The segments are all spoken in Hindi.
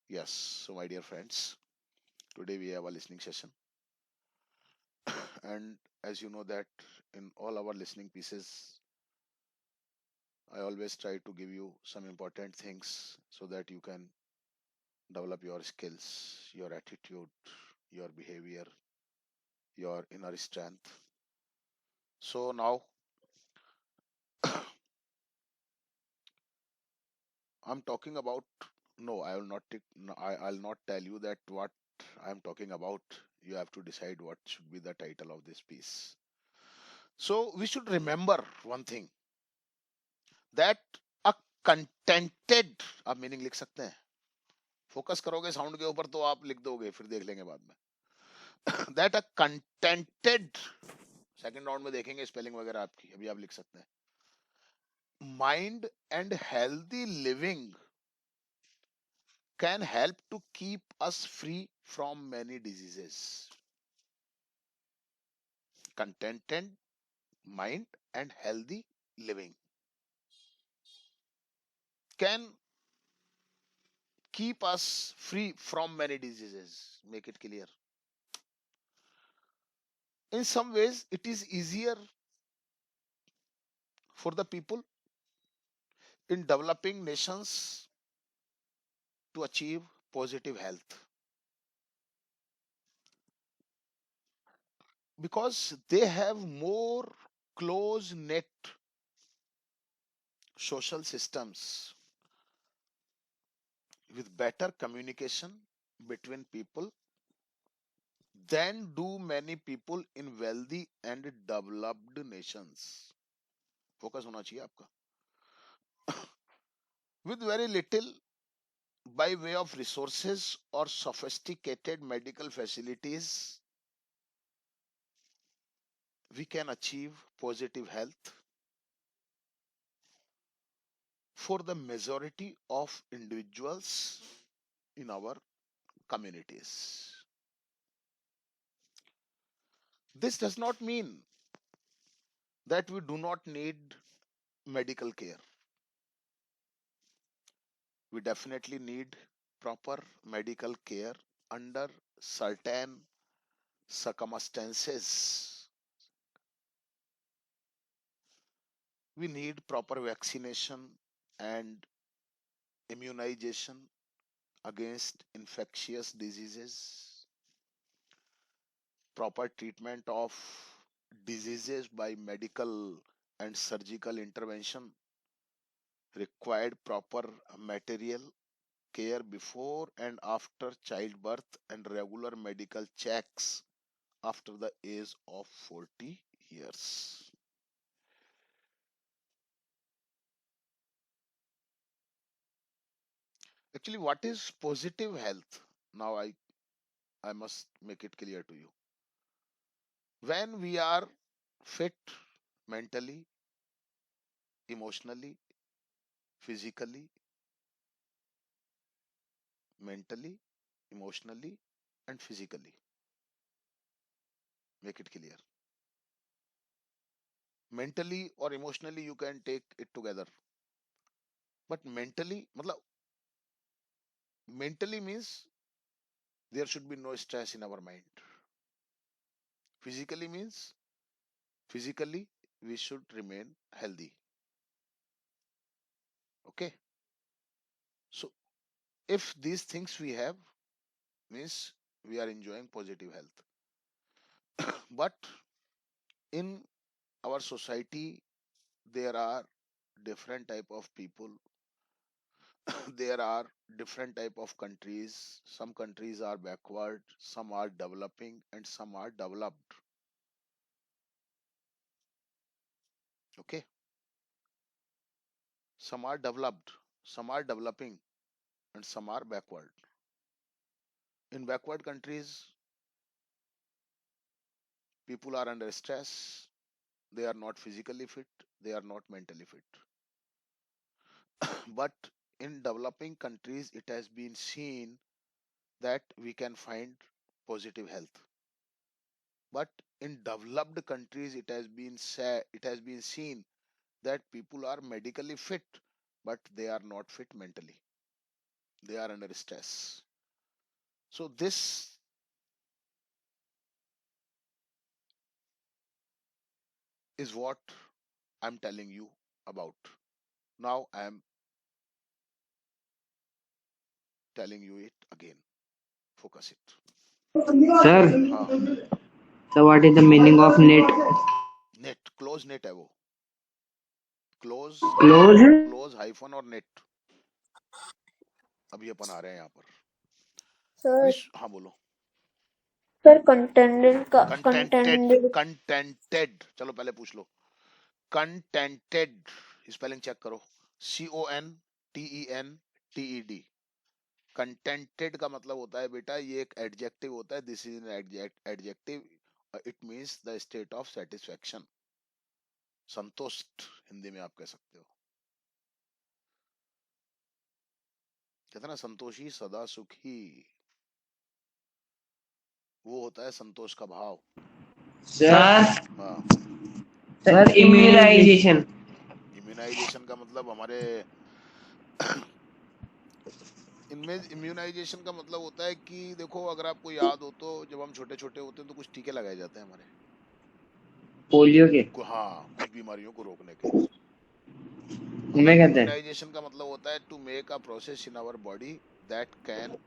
Yes, so my dear friends, today we have a listening session. And as you know that in all our listening pieces, I always try to give you some important things so that you can develop your skills, your attitude, your behavior, your inner strength. So now I'm talking about no, I will not take no, I'll not tell you that what I'm talking about. You have to decide what should be the title of this piece. So we should remember one thing that a contented आप मीनिंग लिख सकते हैं फोकस करोगे साउंड के ऊपर तो आप लिख दोगे फिर देख लेंगे बाद में that a contented second round में देखेंगे स्पेलिंग वगैरह आपकी अभी आप लिख सकते हैं mind and healthy living can help to keep us free from many diseases contented mind and healthy living can keep us free from many diseases. Make it clear. In some ways, it is easier for the people in developing nations to achieve positive health because they have more close knit social systems with better communication between people than do many people in wealthy and developed nations. Focus होना चाहिए आपका. With very little by way of resources or sophisticated medical facilities, we can achieve positive health for the majority of individuals in our communities. This does not mean that we do not need medical care. We definitely need proper medical care under certain circumstances. We need proper vaccination and immunization against infectious diseases, proper treatment of diseases by medical and surgical intervention, required proper material care before and after childbirth, and regular medical checks after the age of 40 years. Actually, what is positive health? Now, I must make it clear to you. When we are fit mentally, emotionally, physically, mentally, emotionally, and physically. Make it clear. Mentally or emotionally, you can take it together. But मतलब mentally means there should be no stress in our mind. Physically means physically we should remain healthy. Okay. So if these things we have, means we are enjoying positive health. But in our society, there are different type of people. There are different type of countries. Some countries are backward, some are developing, and some are developed. Okay, some are developed, some are developing, and some are backward. In backward countries, people are under stress. They are not physically fit, they are not mentally fit. But in developing countries, it has been seen that we can find positive health. But in developed countries, it has been seen that people are medically fit, but they are not fit mentally. They are under stress. So this is what I'm telling you about. Now I am telling you it again. Focus it. Sir, हाँ. so what is the meaning of net? Net, close net है वो. Close, Close? क्लोज हाइफन और नेट. अभी अपन आ रहे हैं यहाँ पर. सर हाँ बोलो. सर कंटेंडेंट का कंटेंटेड, कंटेंडेड कंटेंटेड. चलो पहले पूछ लो. कंटेंटेड स्पेलिंग चेक करो. CONTENTED. कंटेंटेड का मतलब होता है बेटा, ये एक एडजेक्टिव होता है. This is an adjective. It means the state of satisfaction. संतुष्ट हिंदी में आप कह सकते हो. कहते हैं ना संतोषी सदा सुखी. वो होता है संतोष का भाव. Sir, हाँ. sir, immunization. इम्यूनाइजेशन का मतलब हमारे इनमें इम्यूनाइजेशन का मतलब होता है कि देखो, अगर आपको याद हो तो जब हम छोटे छोटे होते हैं तो कुछ टीके लगाए जाते हैं हमारे पोलियो के हाँ, कुछ बीमारियों को रोकने के. उनमें कहते हैं. इम्यूनाइजेशन का मतलब होता है to make a process in our body that can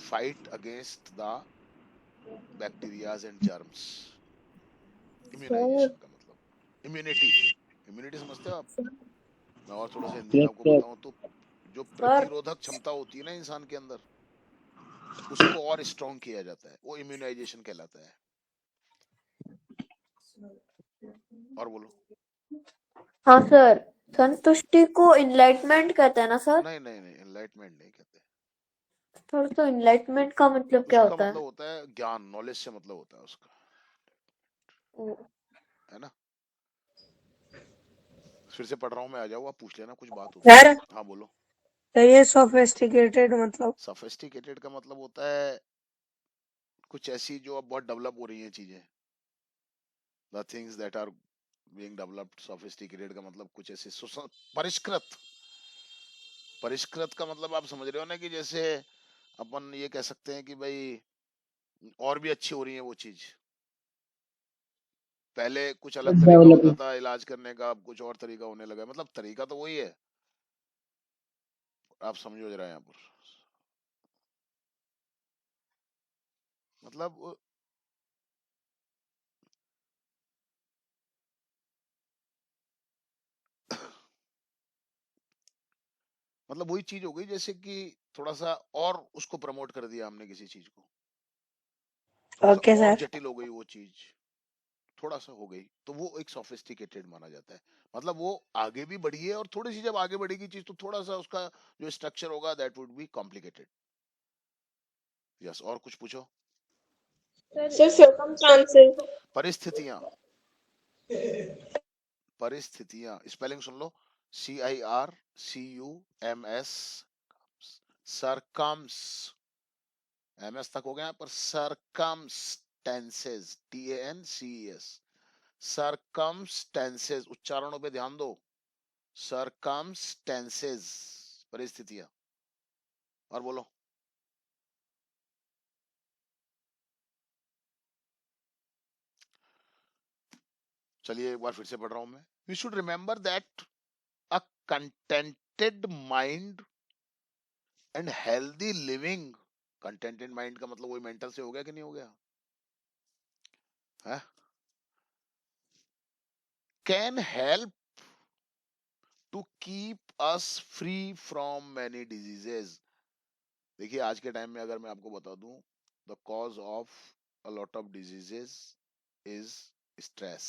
fight against the bacterias and germs. Sir immunization का मतलब इम्यूनिटी. इम्यूनिटी समझते हो आप? मैं और थोड़ा सा हिंदी में Yes, आपको sir. बताऊं तो, जो सर प्रतिरोधक क्षमता होती है ना इंसान के अंदर, उसको और स्ट्रॉन्ग किया जाता है. वो इम्यूनाइजेशन कहलाता है. और बोलो. हाँ सर, संतुष्टि को इनलाइटमेंट कहते हैं ना सर? नहीं नहीं नहीं, एनलाइटमेंट नहीं कहते. सर तो इनलाइटमेंट का मतलब क्या उसका होता मतलब है? होता है ज्ञान, नॉलेज से मतलब होता है उसका. ओ, है ना. फिर से पढ़ रहा हूँ मैं, आ जाओ आप पूछ लेना, कुछ बात होगी. सर हाँ बोलो. तो ये सोफिस्टिकेटेड मतलब सफिस्टिकेटेड का मतलब होता है कुछ ऐसी जो अब बहुत डेवलप हो रही हैं चीजें. The things that are being developed. Sophisticated का मतलब कुछ ऐसे परिष्कृत. परिष्कृत का मतलब आप समझ रहे हो ना, कि जैसे अपन ये कह सकते हैं कि भाई और भी अच्छी हो रही है वो चीज. पहले कुछ अलग तरीका होता Development. था इलाज करने का, अब कुछ और तरीका होने लगा है. मतलब तरीका तो वही है. आप समझो जरा यहाँ पर. मतलब मतलब वही चीज हो गई जैसे कि थोड़ा सा और उसको प्रमोट कर दिया हमने किसी चीज को. थोड़ा सा ओके और सर जटिल हो गई वो चीज. थोड़ा सा हो गई तो वो एक सोफिस्टिकेटेड माना जाता है. मतलब वो आगे भी बढ़ी है, और थोड़ी सी जब आगे बढ़ेगी चीज तो थोड़ा सा उसका जो स्ट्रक्चर होगा that would be complicated. Yes, और कुछ पूछो. Sir circumstances. परिस्थितियां. परिस्थितियां स्पेलिंग सुन लो. CIRCUMS. सरकम्स. MS तक हो गया, पर सरकमस्टेंसेस. TANCES. सरकमस्टेंसेस. उच्चारणों पे ध्यान दो. सरकमस्टेंसेस. परिस्थितियां. और बोलो. चलिए एक बार फिर से पढ़ रहा हूं मैं. We should remember that a contented mind and healthy living. Contented mind का मतलब वही मेंटल से हो गया कि नहीं हो गया है. Can help to keep us free from many diseases. देखिए आज के टाइम में अगर मैं आपको बता दूं, the cause of a lot of diseases is stress.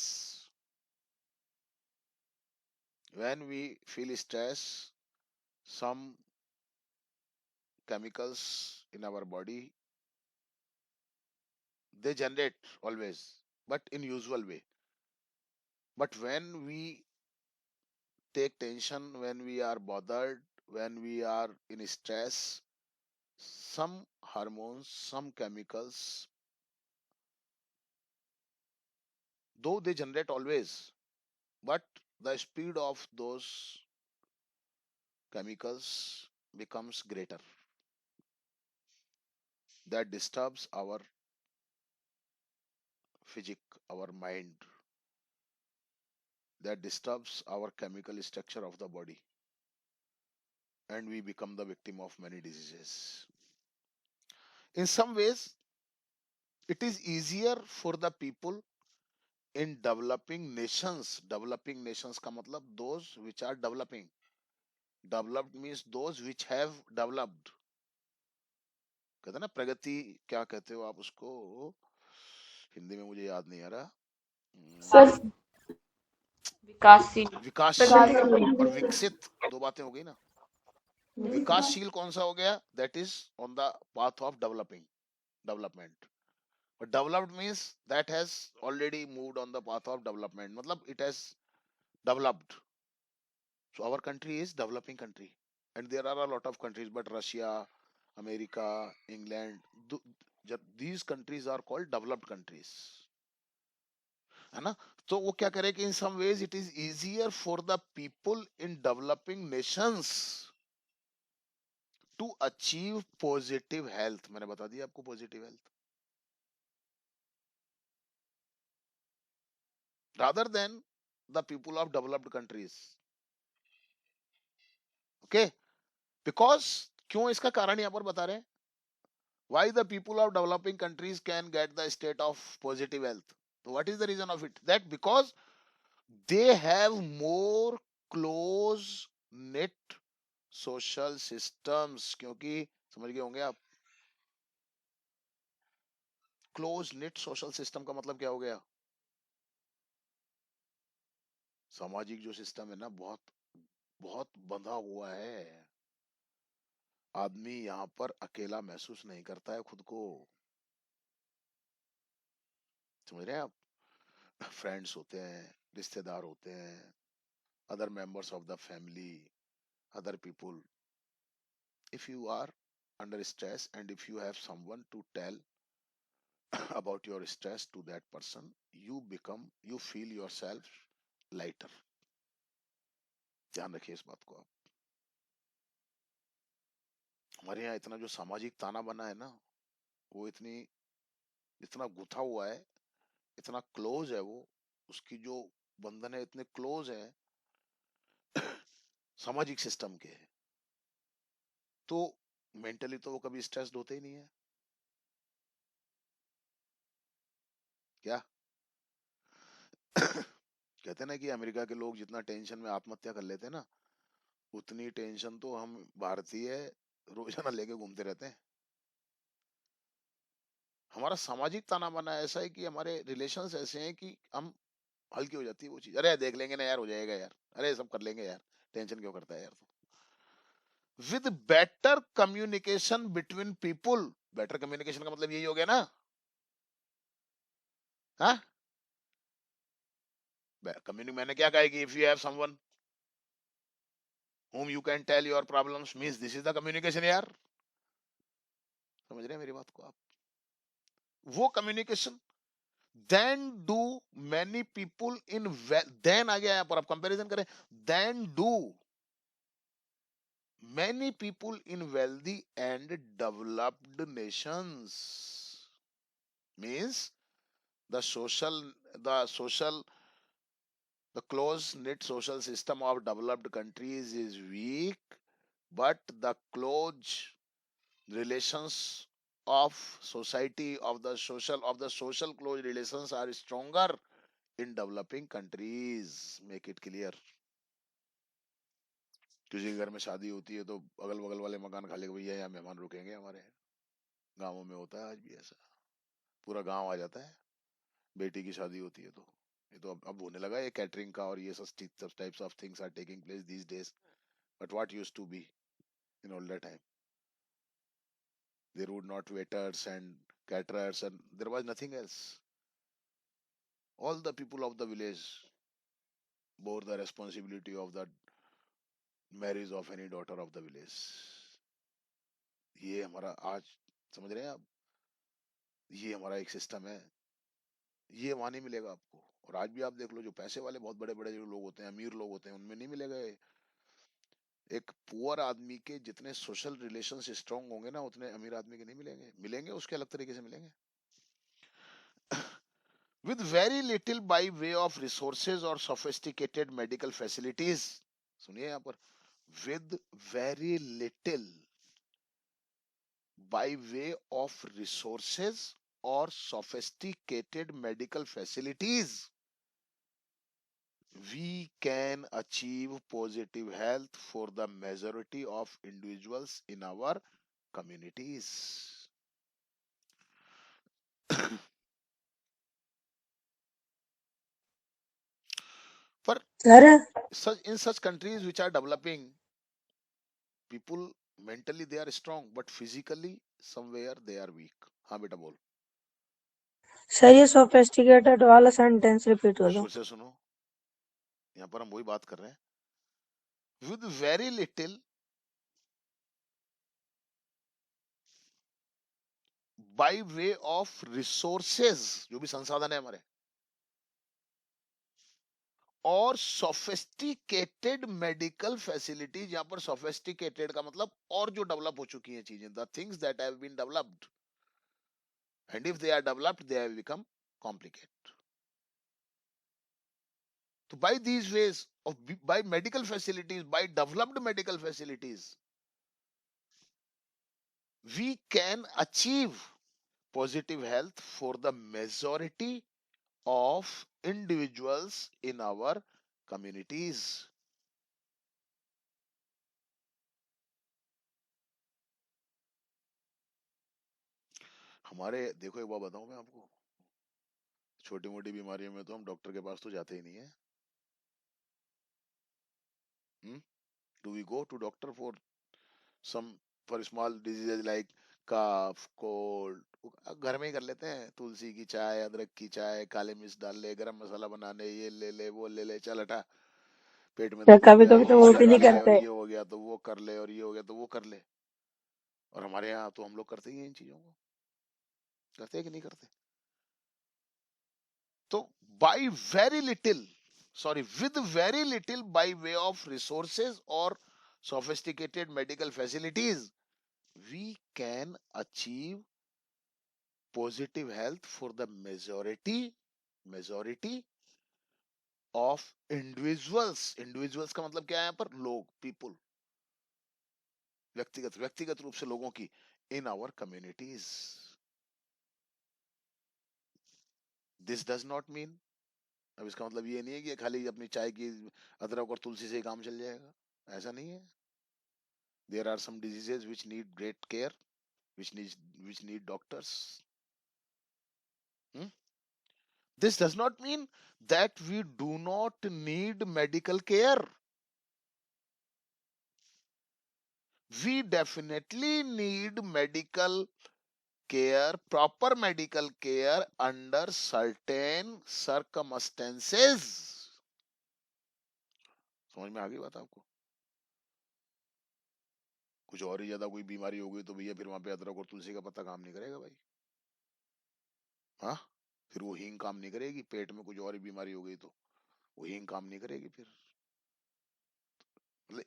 When we feel stress, some chemicals in our body, they generate always, but in usual way. But when we take tension, when we are bothered, when we are in stress, some hormones, some chemicals, though they generate always, but the speed of those chemicals becomes greater. That disturbs our physic, our mind. That disturbs our chemical structure of the body, and we become the victim of many diseases. In some ways, it is easier for the people in developing nations का मतलब those which are developing. Developed means those which have developed. कहते हैं ना प्रगति, क्या कहते हो आप उसको, हिंदी में मुझे याद नहीं आ रहा। सर विकासशील विकासशील प्रगतिशील और विकसित, दो बातें हो गई ना। विकासशील कौन सा हो गया? That is on the path of development. But developed means that has already moved on the path of development. मतलब it has developed. So our country is developing country, and there are a lot of countries, but Russia, America, England, these countries are called developed countries. है ना? तो वो क्या करे कि in some ways it is easier for the people in developing nations to achieve positive health. मैंने बता दिया आपको positive health. Rather than the people of developed countries. Okay? Because क्यों, इसका कारण यहाँ पर बता रहे हैं। Why the people of developing countries can get the state of positive health? So what is the reason of it? That because they have more close knit social systems. क्योंकि समझ गए होंगे आप, क्लोज knit social system का मतलब क्या हो गया? सामाजिक जो सिस्टम है ना, बहुत बहुत बंधा हुआ है। आदमी यहाँ पर अकेला महसूस नहीं करता है खुद को। समझ रहे हैं आप? फ्रेंड्स होते हैं, रिश्तेदार होते हैं, other members of the family, other people. If you are under stress and if you have someone to tell about your stress to that person, you feel yourself lighter. ध्यान रखिए इस बात को आप। हमारे यहाँ इतना जो सामाजिक ताना बना है ना, वो इतना गुथा हुआ है, इतना क्लोज है वो, उसकी जो बंधन है इतने क्लोज है सामाजिक सिस्टम के, तो मेंटली तो वो कभी स्ट्रेस्ड होते ही नहीं है। क्या कहते हैं ना कि अमेरिका के लोग जितना टेंशन में आत्महत्या कर लेते हैं ना, उतनी टेंशन तो हम भारतीय रोजाना लेके घूमते रहते हैं। हमारा सामाजिक ताना बाना ऐसा है कि हमारे रिलेशंस ऐसे हैं कि हम हल्की हो जाती है वो चीज, अरे देख लेंगे ना यार, हो जाएगा यार, अरे सब कर लेंगे यार, टेंशन क्यों करता है यार तू। With better communication between people, better communication का मतलब यही हो गया ना। हाँ, कम्युनिक मैंने क्या कहा कि if you have someone whom you can tell your problems, means this is the communication यार। समझ रहे हैं मेरी बात को आप? वो communication then do many people in then आ गया यहाँ पर, आप कंपैरिजन करें, then do many people in wealthy and developed nations, means the social the close knit social system of developed countries is weak, but the close relations of society of the social close relations are stronger in developing countries. Make it clear. किसी के घर में शादी होती है तो अगल बगल वाले मकान खाली, भैया यहाँ मेहमान रुकेंगे हमारे। गांवों में होता है आज भी ऐसा, पूरा गांव आ जाता है बेटी की शादी होती है तो। ये तो अब होने लगा, ये कैटरिंग का और ये सब types of things are taking place these days, but what used to be in older time, there would not waiters and caterers and there was nothing else. All the people of the village bore the responsibility of the marriage of any daughter of the village. ये हमारा आज, समझ रहे हैं आप, ये हमारा एक सिस्टम है, ये वहां नहीं मिलेगा आपको। और आज भी आप देख लो, जो पैसे वाले बहुत बड़े बड़े जो लोग होते हैं, अमीर लोग होते हैं, उनमें नहीं मिलेगा ये। एक पुअर आदमी के जितने सोशल रिलेशंस स्ट्रांग होंगे ना, उतने अमीर आदमी के नहीं मिलेंगे। मिलेंगे उसके अलग तरीके से मिलेंगे। With very little by way of resources or sophisticated medical facilities, सुनिए यहाँ पर, with very little by way of resources or sophisticated medical facilities, we can achieve positive health for the majority of individuals in our communities. For sir in such countries which are developing, people mentally they are strong but physically somewhere they are weak. हाँ बेटा बोल। सर ये सोफिस्टिकेटेड वाला सेंटेंस रिपीट कर दो। जोर से सुनो, यहाँ पर हम वही बात कर रहे हैं। With very little by way of resources, जो भी संसाधन है हमारे, और सोफिस्टिकेटेड मेडिकल फैसिलिटीज, यहाँ पर सोफिस्टिकेटेड का मतलब और जो डेवलप हो चुकी हैं चीजें, the things that have been developed, and if they are developed they have become complicated. तो by these ways of by medical facilities, by developed medical facilities, we can achieve positive health for the majority of individuals in our communities. हमारे देखो, एक बात बताऊं मैं आपको, छोटी मोटी बीमारियों में तो हम डॉक्टर के पास तो जाते ही नहीं है। Do we go to doctor for some, for small diseases like cough cold? घर में ही कर लेते हैं, तुलसी की चाय, अदरक की चाय, काले मिर्च डाल ले, गरम मसाला बनाने, ये ले ले वो ले ले, चल हटा, पेट में सर दर्द हो कभी गया कभी तो ये वो भी लगा नहीं ले, और करते। ये हो गया तो वो कर ले, और ये हो गया तो वो कर ले। और हमारे यहाँ तो हम लोग करते ही हैं इन चीजों को, करते हैं कि नहीं करते? तो by very little, sorry, with very little by way of resources और sophisticated medical facilities, we can achieve positive health for the majority of individuals का मतलब क्या है यहाँ पर? लोग, people, व्यक्तिगत रूप से लोगों की, in our communities. This does not mean, अब इसका मतलब ये नहीं है कि खाली अपनी चाय की अदरक और तुलसी से ही काम चल जाएगा, ऐसा नहीं है। There are some diseases which need great care, which need doctors. Hmm? This does not mean that we do not need medical care. We definitely need medical care, proper medical care under certain circumstances. समझ में आ गई बात आपको? कुछ और ही ज्यादा कोई बीमारी हो गई तो भैया फिर वहां पे अदरक और तुलसी का पत्ता काम नहीं करेगा भाई। हाँ, फिर वो हींग काम नहीं करेगी। पेट में कुछ और ही बीमारी हो गई तो वो हींग काम नहीं करेगी फिर।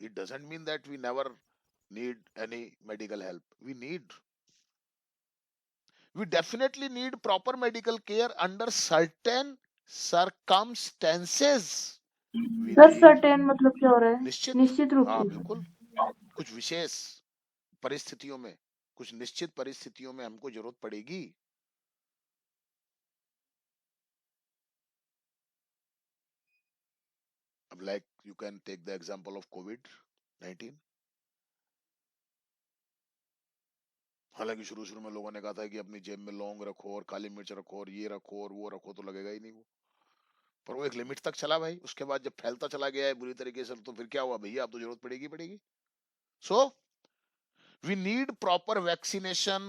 It doesn't mean that we never need any medical help. We definitely need proper medical care under certain circumstances. We sir need, certain मतलब क्या हो रहा है? निश्चित, निश्चित रूप हाँ से। बिल्कुल, कुछ विशेष परिस्थितियों में, कुछ निश्चित परिस्थितियों में हमको जरूरत पड़ेगी। अब like you can take the example of कोविड-19। हालांकि शुरू शुरू में लोगों ने कहा था कि अपनी जेब में लौंग रखो और काली मिर्च रखो और ये रखो और वो रखो, तो लगेगा ही नहीं वो। पर वो एक लिमिट तक चला भाई, उसके बाद जब फैलता चला गया है बुरी तरीके से, तो फिर क्या हुआ भैया, अब तो जरूरत पड़ेगी। So we need proper vaccination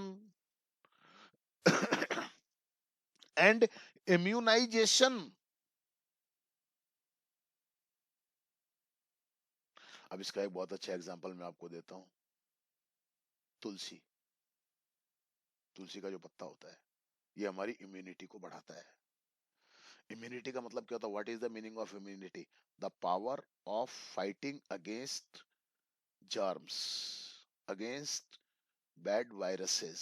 and immunization. अब इसका एक बहुत अच्छा एग्जांपल मैं आपको देता हूं। तुलसी, तुलसी का जो पत्ता होता है, ये हमारी इम्यूनिटी को बढ़ाता है। इम्यूनिटी का मतलब क्या होता है? What is the meaning of immunity? The power of fighting against germs, against bad viruses.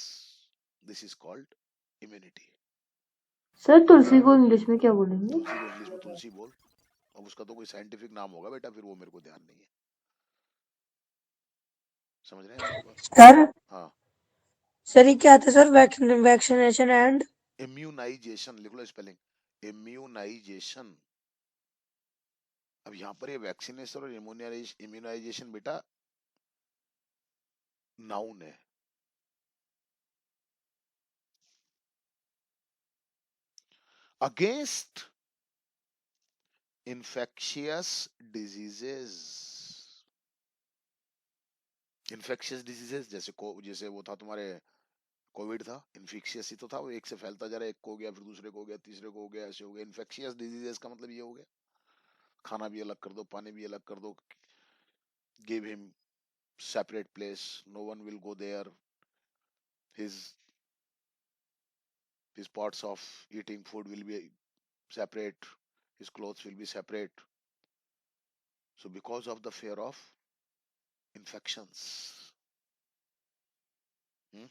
This is called immunity. Sir तुलसी को इंग्लिश में क्या बोलेंगे? तुलसी को इंग्लिश में तुलसी बोल, अब उसका तो कोई साइंटिफिक नाम होगा बेटा, फिर वो मेरे को ध्यान नहीं है। समझ रहे हैं मेरी बात? सर हाँ, सर ये क्या था सर? वैक्सीनेशन एंड इम्यूनाइजेशन लिख लो स्पेलिंग, इम्यूनाइजेशन। अब यहाँ पर ये वैक्सीनेशन और इम्यूनाइजेशन बेटा नाउन है। Against infectious diseases, infectious diseases जैसे वो था तुम्हारे कोविड था, इन्फेक्शियस ही तो था, वो एक से फैलता जा रहा है, एक को हो गया फिर दूसरे को हो गया तीसरे को हो गया, ऐसे हो गया। इन्फेक्शियस डिजीजेस का मतलब ये हो गया, खाना भी अलग कर दो, पानी भी अलग कर दो, give him separate place, no one will go there, his pots of eating food will be separate, his clothes will be separate. So because of the fear of infections, hmm?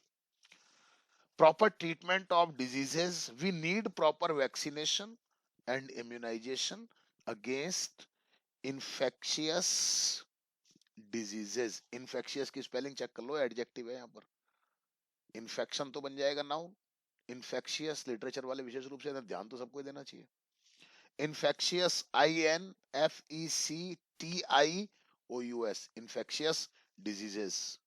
proper treatment of diseases, we need proper vaccination and immunization against infectious diseases. infectious की स्पेलिंग चेक कर लो, एडजेक्टिव है यहाँ पर, इन्फेक्शन तो बन जाएगा नाउन, इन्फेक्शियस लिटरेचर वाले विशेष रूप से ध्यान तो सबको देना चाहिए। Infectious INFECTIOUS, infectious diseases.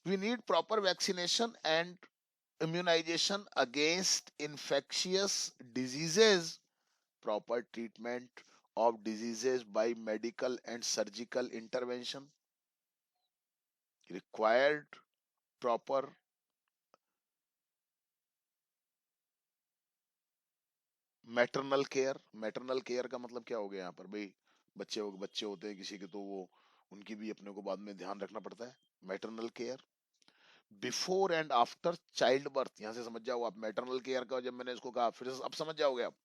We need proper vaccination and immunization against infectious diseases, proper treatment of diseases by medical and surgical intervention, required proper maternal care. Maternal care का मतलब क्या हो गया यहाँ पर भाई, बच्चे होते हैं किसी के, तो वो उनकी भी अपने को बाद में ध्यान रखना पड़ता है। Maternal care before and after child birth, यहाँ से समझ जाओ आप मैटरनल केयर का, जब मैंने इसको कहा फिर से अब समझ जाओगे आप।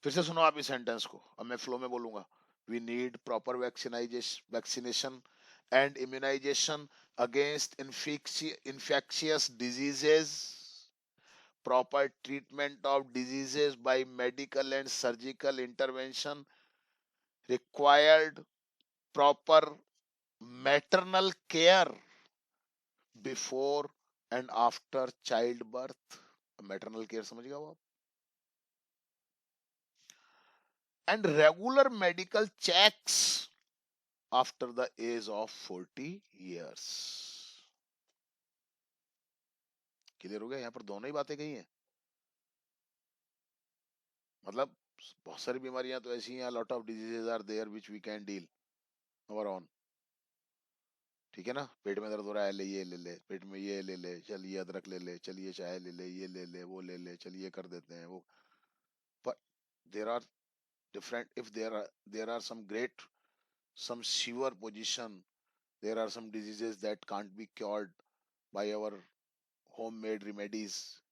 फिर से सुनो आप इस सेंटेंस को, अब मैं फ्लो में बोलूंगा। We need proper vaccination and immunization against infectious diseases, proper treatment of diseases by medical and surgical intervention, required proper maternal care before and after childbirth। Maternal care समझ गए हो आप? and regular medical checks after the age of 40 years। Clear हो गया? यहाँ पर दोनों ही बातें कही हैं, मतलब बहुत सारी बीमारियां तो ऐसी हैं, lot of diseases are there which we can deal our own. ठीक है ना, पेट में दर्द हो रहा है, ले ये ले ले, पेट में ये ले ले, चल ये अदरक ले ले, चल ये चाय ले ले, ये ले ले, वो ले ले, चल ये कर देते हैं वो। पर there are different, if there are some severe position, there are some diseases that can't be cured by our homemade remedies,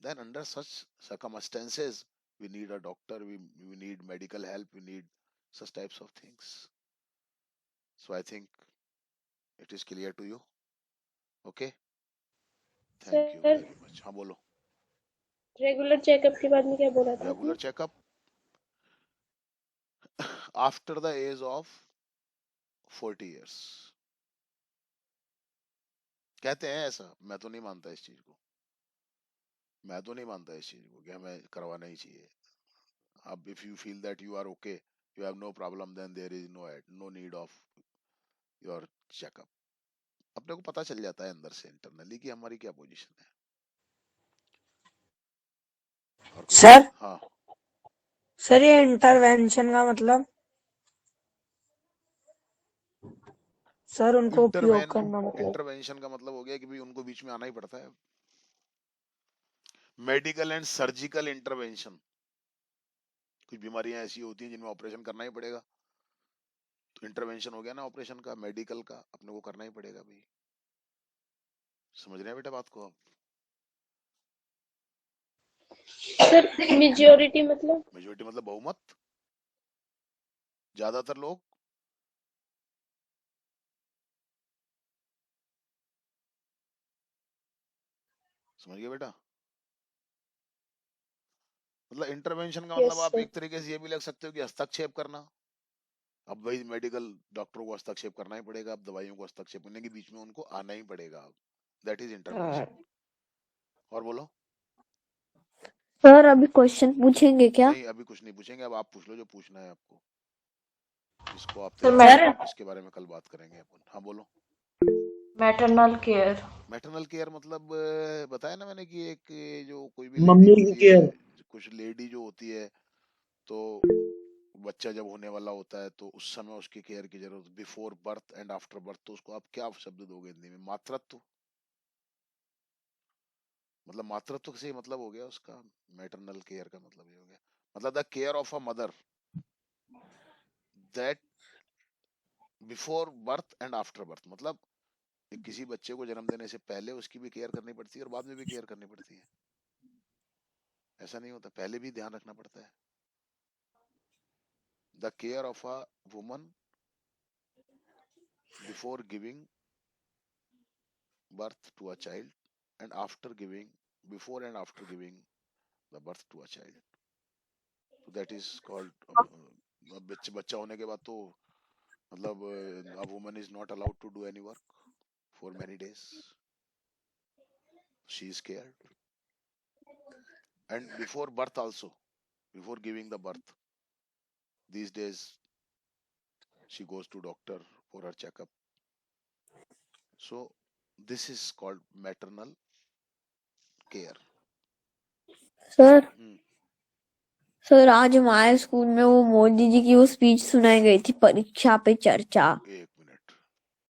then under such circumstances we need a doctor, we need medical help, we need such types of things। So I think it is clear to you, okay? Thank you sir very much। हाँ बोलो। रेगुलर चेकअप के बाद में क्या बोला था रेगुलर आपने? Checkup after the age of 40 years, कहते हैं ऐसा, मैं तो नहीं मानता इस चीज को, मैं तो नहीं मानता इस चीज को कि हमें करवाना ही चाहिए। अब if you feel that you are okay, you have no problem, then there is no need of your checkup. अपने को पता चल जाता है अंदर से इंटरनली कि हमारी क्या पोजीशन है। और कोई सर हाँ, सर ये इंटरवेंशन का मतलब सर उनको उपयोग करना मतलब इंटरवेंशन का मतलब हो गया कि भाई उनको बीच में आना ही पड़ता है। मेडिकल एंड सर्जिकल इंटरवेंशन, कुछ बीमारियां ऐसी होती हैं जिनमें ऑपरेशन करना ही पड़ेगा, तो इंटरवेंशन हो गया ना ऑपरेशन का, मेडिकल का, अपने को करना ही पड़ेगा भाई। समझ रहे हैं बेटा बात को आप? सर मेजोरिटी मतलब? मेजोरिटी मतलब बहुमत, ज्यादातर लोग समझ गए बेटा? मतलब इंटरवेंशन का यस मतलब आप सर। एक तरीके से ये भी लग सकते हो कि हस्तक्षेप करना। अब भाई मेडिकल डॉक्टरों को हस्तक्षेप करना ही पड़ेगा, अब दवाइयों को हस्तक्षेप करने के बीच में उनको आना ही पड़ेगा। That is intervention. और बोलो। सर अभी क्वेश्चन पूछेंगे क्या? नहीं अभी कुछ नहीं पूछेंगे, अब आप पूछ लो जो पूछना है आपको। इसको आप सर तैयार सर रखो, इसके बारे में कल बात करेंगे अपन। हाँ बोलो। Maternal care. मैटरनल केयर मतलब बताया ना मैंने कि एक जो कोई भी लेडी मम्मी की होती है, केयर। कुछ लेडी जो होती है, तो बच्चा जब होने वाला होता है तो उस समय उसकी केयर की जरूरत, before birth and after birth, तो उसको आप क्या शब्द दोगे हिंदी में? मातृत्व। मतलब मातृत्व से ही मतलब हो गया उसका। मैटरनल केयर का मतलब ये हो गया, मतलब the care of a mother that before birth and after birth. मतलब किसी बच्चे को जन्म देने से पहले उसकी भी केयर करनी पड़ती है और बाद में भी केयर करनी पड़ती है। ऐसा नहीं होता, पहले भी ध्यान रखना पड़ता है। The care of a woman before giving birth to a child and after giving, before and after giving the birth to a child, so that is called बच्चा होने के बाद तो मतलब a woman is not allowed to do any work for many days. She is scared. And before birth also, before giving the birth, these days she goes to doctor for her checkup. So this is called maternal care. Sir Hmm. Sir आज हमारे स्कूल में वो मोदी जी की वो स्पीच सुनाई गई थी, परीक्षा पे चर्चा। एक